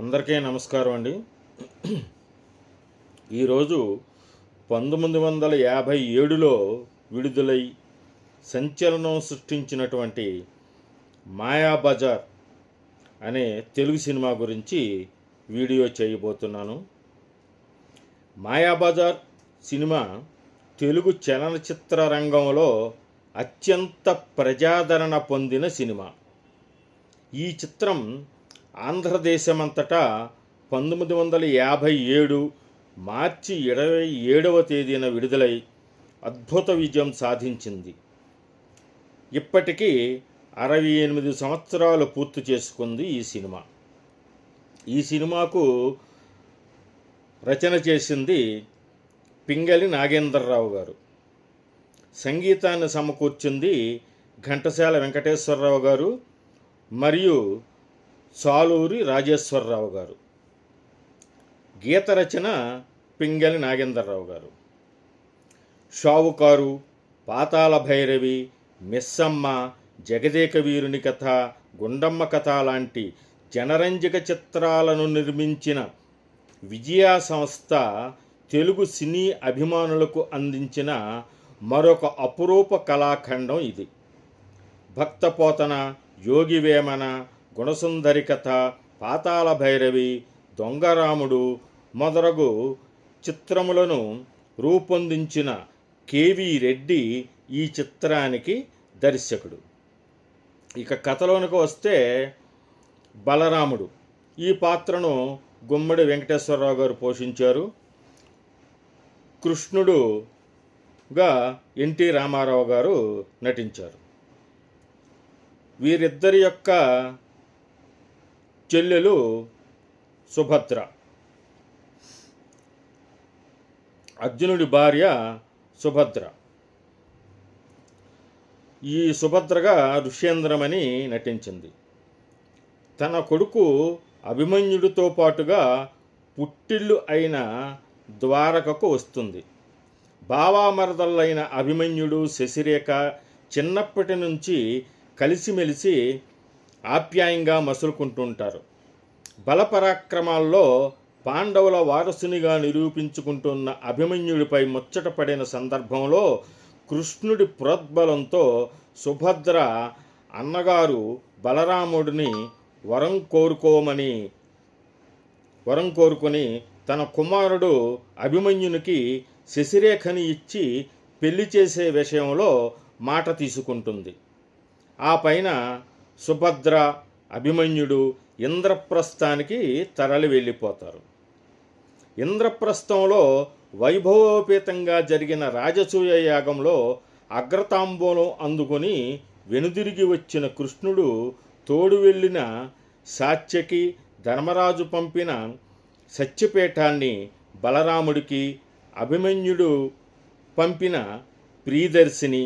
అందరికీ నమస్కారం అండి. ఈరోజు 1957లో విడుదలై సంచలనం సృష్టించినటువంటి మాయాబజార్ అనే తెలుగు సినిమా గురించి వీడియో చేయబోతున్నాను. మాయాబజార్ సినిమా తెలుగు చలనచిత్ర రంగంలో అత్యంత ప్రజాదరణ పొందిన సినిమా. ఈ చిత్రం ఆంధ్రదేశమంతటా 1957 మార్చి 27వ తేదీన విడుదలై అద్భుత విజయం సాధించింది. ఇప్పటికీ 68 సంవత్సరాలు పూర్తి చేసుకుంది ఈ సినిమా. ఈ సినిమాకు రచన చేసింది పింగళి నాగేంద్రరావు గారు. సంగీతాన్ని సమకూర్చింది ఘంటసాల వెంకటేశ్వరరావు గారు మరియు సాలూరి రాజేశ్వరరావు గారు. గీత రచన పింగళి నాగేంద్రరావు గారు. షావుకారు, పాతాళ భైరవి, మిస్సమ్మ, జగదేక వీరుని కథ, గుండమ్మ కథ లాంటి జనరంజక చిత్రాలను నిర్మించిన విజయా సంస్థ తెలుగు సినీ అభిమానులకు అందించిన మరొక అపురూప కళాఖండం ఇది. భక్తపోతన, యోగివేమన, గుణసుందరి కథ, పాతాళ భైరవి, దొంగరాముడు మొదలగు చిత్రములను రూపొందించిన కెవి రెడ్డి ఈ చిత్రానికి దర్శకుడు. ఇక కథలోనికి వస్తే బలరాముడు ఈ పాత్రను గుమ్మడి వెంకటేశ్వరరావు గారు పోషించారు. కృష్ణుడుగా ఎన్టీ రామారావు గారు నటించారు. వీరిద్దరి యొక్క చెల్లెలు సుభద్ర, అర్జునుడి భార్య సుభద్ర. ఈ సుభద్రగా ఋష్యేంద్రమని నటించింది. తన కొడుకు అభిమన్యుడితో పాటుగా పుట్టిల్లు అయిన ద్వారకకు వస్తుంది. బావామరదళ్ళైన అభిమన్యుడు, శశిరేఖ చిన్నప్పటి నుంచి కలిసిమెలిసి ఆప్యాయంగా మసులుకుంటుంటారు. బలపరాక్రమాల్లో పాండవుల వారసునిగా నిరూపించుకుంటున్న అభిమన్యుడిపై ముచ్చటపడిన సందర్భంలో కృష్ణుడి ప్రోద్బలంతో సుభద్ర అన్నగారు బలరాముడిని వరం కోరుకొని తన కుమారుడు అభిమన్యునికి శశిరేఖని ఇచ్చి పెళ్లి చేసే విషయంలో మాట తీసుకుంటుంది. ఆ పైన సుభద్ర, అభిమన్యుడు ఇంద్రప్రస్థానికి తరలి వెళ్ళిపోతారు. ఇంద్రప్రస్థంలో వైభవోపేతంగా జరిగిన రాజసూయ యాగంలో అగ్రతాంబూలం అందుకొని వెనుదిరిగి వచ్చిన కృష్ణుడు తోడు వెళ్ళిన సాత్యకి ధర్మరాజు పంపిన సత్యపీఠాన్ని బలరాముడికి, అభిమన్యుడు పంపిన ప్రియదర్శిని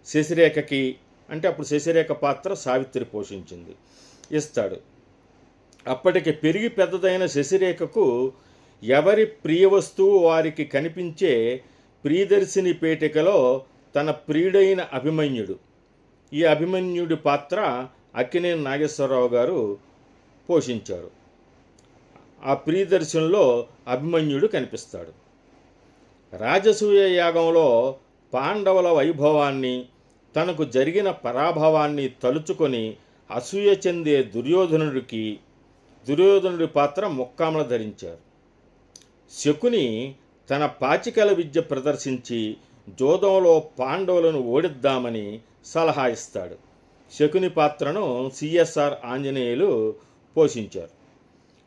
శశిరేఖకి, అంటే అప్పుడు శశిరేఖ పాత్ర సావిత్రి పోషించింది, ఇస్తాడు. అప్పటికి పెరిగి పెద్దదైన శశిరేఖకు ఎవరి ప్రియ వస్తువు వారికి కనిపించే ప్రియదర్శిని పేటికలో తన ప్రియుడైన అభిమన్యుడు, ఈ అభిమన్యుడి పాత్ర అక్కినేని నాగేశ్వరరావు గారు పోషించారు. ఆ ప్రియదర్శినిలో అభిమన్యుడు కనిపిస్తాడు. రాజసూయ యాగంలో పాండవుల వైభవాన్ని, తనకు జరిగిన పరాభవాన్ని తలుచుకొని అసూయ చెందే దుర్యోధనుడి పాత్ర ముక్కామల ధరించారు. శకుని తన పాచికల విద్య ప్రదర్శించి జోదంలో పాండవులను ఓడిద్దామని సలహా ఇస్తాడు. శకుని పాత్రను సిఎస్ఆర్ ఆంజనేయులు పోషించారు.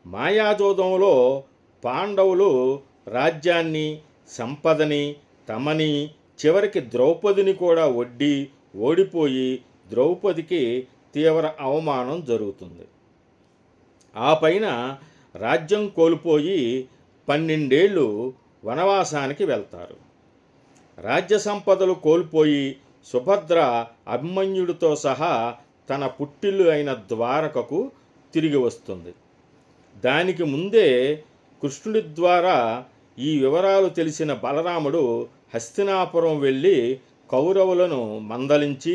మాయాజోదంలో పాండవులు రాజ్యాన్ని, సంపదని, తమని, చివరికి ద్రౌపదిని కూడా ఓడిపోయి ద్రౌపదికి తీవ్ర అవమానం జరుగుతుంది. ఆ పైన రాజ్యం కోల్పోయి 12 ఏళ్ళు వనవాసానికి వెళ్తారు. రాజ్య సంపదలు కోల్పోయి సుభద్ర అభిమన్యుడితో సహా తన పుట్టిల్లు అయిన ద్వారకకు తిరిగి వస్తుంది. దానికి ముందే కృష్ణుడి ద్వారా ఈ వివరాలు తెలిసిన బలరాముడు హస్తినాపురం వెళ్ళి కౌరవులను మందలించి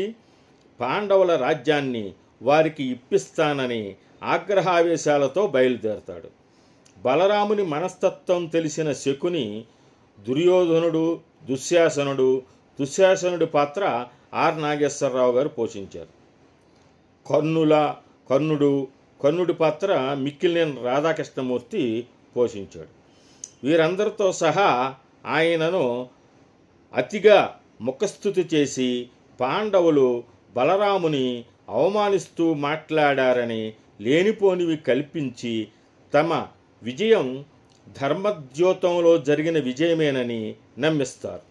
పాండవుల రాజ్యాన్ని వారికి ఇప్పిస్తానని ఆగ్రహావేశాలతో బయలుదేరతాడు. బలరాముని మనస్తత్వం తెలిసిన శకుని దుర్యోధనుడు, దుశ్శాసనుడి పాత్ర ఆర్ నాగేశ్వరరావు గారు పోషించారు. కర్ణుడి పాత్ర మిక్కిలినేని రాధాకృష్ణమూర్తి పోషించాడు. వీరందరితో సహా ఆయనను అతిగా ముఖస్థుతి చేసి పాండవులు బలరాముని అవమానిస్తూ మాట్లాడారని లేనిపోనివి కల్పించి తమ విజయం ధర్మద్యోతంలో జరిగిన విజయమేనని నమ్మిస్తారు.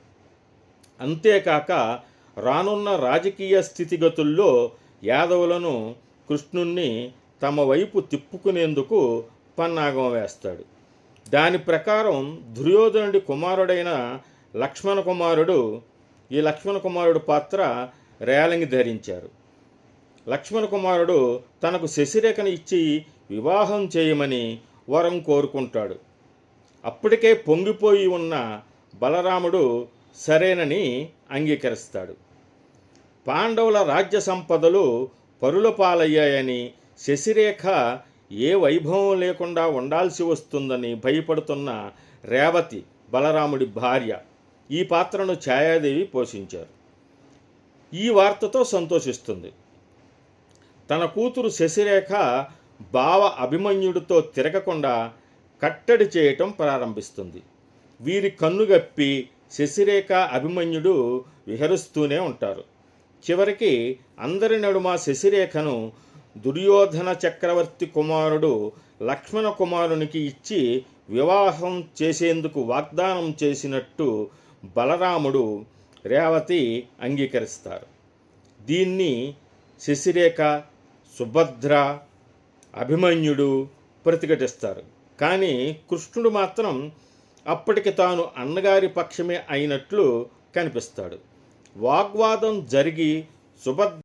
అంతేకాక రానున్న రాజకీయ స్థితిగతుల్లో యాదవులను, కృష్ణుణ్ణి తమ వైపు తిప్పుకునేందుకు పన్నాగం వేస్తాడు. దాని ప్రకారం దుర్యోధనుడి కుమారుడైన లక్ష్మణ కుమారుడు పాత్ర రేలంగి ధరించారు. లక్ష్మణ కుమారుడు తనకు శశిరేఖను ఇచ్చి వివాహం చేయమని వరం కోరుకుంటాడు. అప్పటికే పొంగిపోయి ఉన్న బలరాముడు సరేనని అంగీకరిస్తాడు. పాండవుల రాజ్య సంపదలు పరుల పాలయ్యాయని, శశిరేఖ ఏ వైభవం లేకుండా ఉండాల్సి వస్తుందని భయపడుతున్న రేవతి బలరాముడి భార్య. ఈ పాత్రను ఛాయాదేవి పోషించారు. ఈ వార్తతో సంతోషిస్తుంది. తన కూతురు శశిరేఖ బావ అభిమన్యుడితో తిరగకుండా కట్టడి చేయటం ప్రారంభిస్తుంది. వీరి కన్నుగప్పి శశిరేఖ, అభిమన్యుడు విహరిస్తూనే ఉంటారు. చివరికి అందరి నడుమ శశిరేఖను దుర్యోధన చక్రవర్తి కుమారుడు లక్ష్మణ కుమారునికి ఇచ్చి వివాహం చేసేందుకు వాగ్దానం చేసినట్టు బలరాముడు, రేవతి అంగీకరిస్తారు. దీన్ని శశిరేఖ, సుభద్ర, అభిమన్యుడు ప్రతిఘటిస్తారు. కానీ కృష్ణుడు మాత్రం అప్పటికి తాను అన్నగారి పక్షమే అయినట్లు కనిపిస్తాడు. వాగ్వాదం జరిగి సుభద్ర